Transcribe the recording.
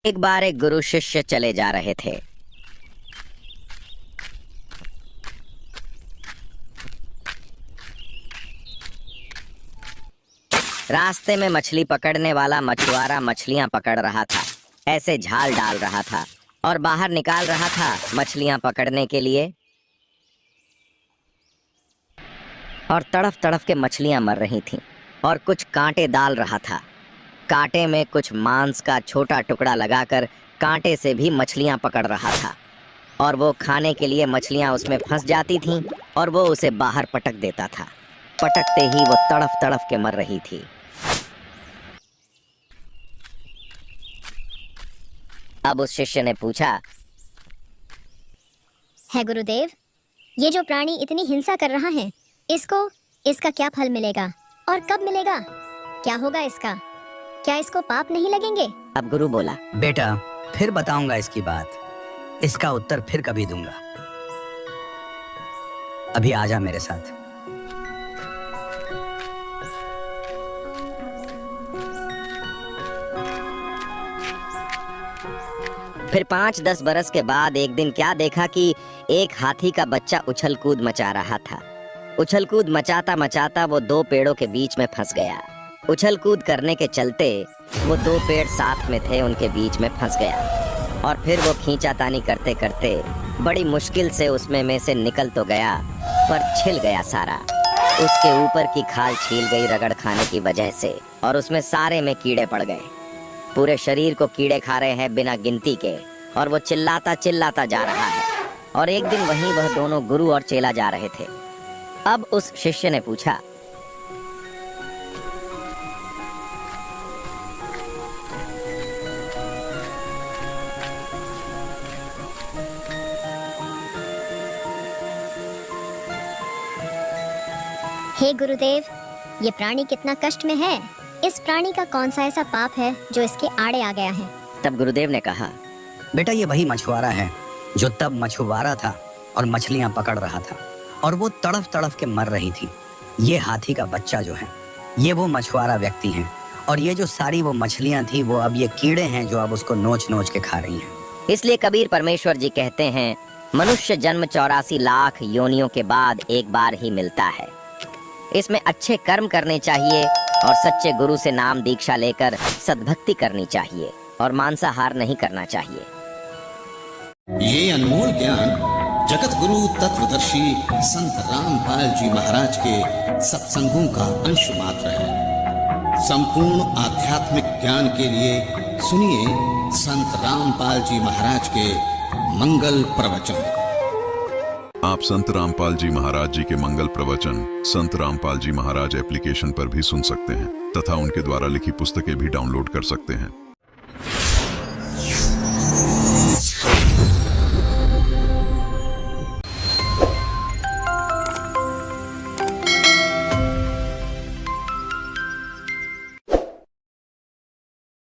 एक बार एक गुरु शिष्य चले जा रहे थे। रास्ते में मछली पकड़ने वाला मछुआरा मछलियां पकड़ रहा था, ऐसे झाल डाल रहा था और बाहर निकाल रहा था मछलियां पकड़ने के लिए, और तड़फ तड़फ के मछलियां मर रही थीं और कुछ कांटे डाल रहा था। कांटे में कुछ मांस का छोटा टुकड़ा लगाकर कांटे से भी मछलियां पकड़ रहा था और वो खाने के लिए मछलियां उसमें फंस जाती थीं और वो उसे बाहर पटक देता था। पटकते ही वो तड़फ तड़फ के मर रही थी। अब उस शिष्य ने पूछा, है गुरुदेव, ये जो प्राणी इतनी हिंसा कर रहा है, इसका क्या फल मिलेगा और कब मिलेगा? क्या होगा इसका? क्या इसको पाप नहीं लगेंगे? अब गुरु बोला, बेटा, फिर बताऊंगा इसकी बात। इसका उत्तर फिर कभी दूंगा। अभी आजा मेरे साथ। फिर 5-10 बरस के बाद एक दिन क्या देखा कि एक हाथी का बच्चा उछल कूद मचा रहा था। उछल कूद मचाता मचाता वो 2 पेड़ों के बीच में फंस गया। उछल कूद करने के चलते वो 2 पेड़ साथ में थे, उनके बीच में फंस गया और फिर वो खींचातानी करते करते बड़ी मुश्किल से उसमें में से निकल तो गया, पर छिल गया सारा। उसके ऊपर की खाल छील गई रगड़ खाने की वजह से और उसमें सारे में कीड़े पड़ गए। पूरे शरीर को कीड़े खा रहे हैं बिना गिनती के, और वो चिल्लाता चिल्लाता जा रहा है। और एक दिन वहीं वह दोनों गुरु और चेला जा रहे थे। अब उस शिष्य ने पूछा, हे गुरुदेव, ये प्राणी कितना कष्ट में है। इस प्राणी का कौन सा ऐसा पाप है जो इसके आड़े आ गया है? तब गुरुदेव ने कहा, बेटा, ये वही मछुआरा है जो तब मछुआरा था और मछलियां पकड़ रहा था और वो तड़फ तड़फ के मर रही थी। ये हाथी का बच्चा जो है, ये वो मछुआरा व्यक्ति हैं, और ये जो सारी वो मछलियां थी, वो अब ये कीड़े हैं जो अब उसको नोच नोच के खा रही हैं। इसलिए कबीर परमेश्वर जी कहते हैं, मनुष्य जन्म 84 लाख योनियों के बाद एक बार ही मिलता है। इसमें अच्छे कर्म करने चाहिए और सच्चे गुरु से नाम दीक्षा लेकर सद्भक्ति करनी चाहिए और मांसाहार नहीं करना चाहिए। ये अनमोल ज्ञान जगत गुरु तत्वदर्शी संत रामपाल जी महाराज के सत्संगों का अंश मात्र है। संपूर्ण आध्यात्मिक ज्ञान के लिए सुनिए संत रामपाल जी महाराज के मंगल प्रवचन। आप संत रामपाल जी महाराज जी के मंगल प्रवचन संत रामपाल जी महाराज एप्लीकेशन पर भी सुन सकते हैं तथा उनके द्वारा लिखी पुस्तकें भी डाउनलोड कर सकते हैं।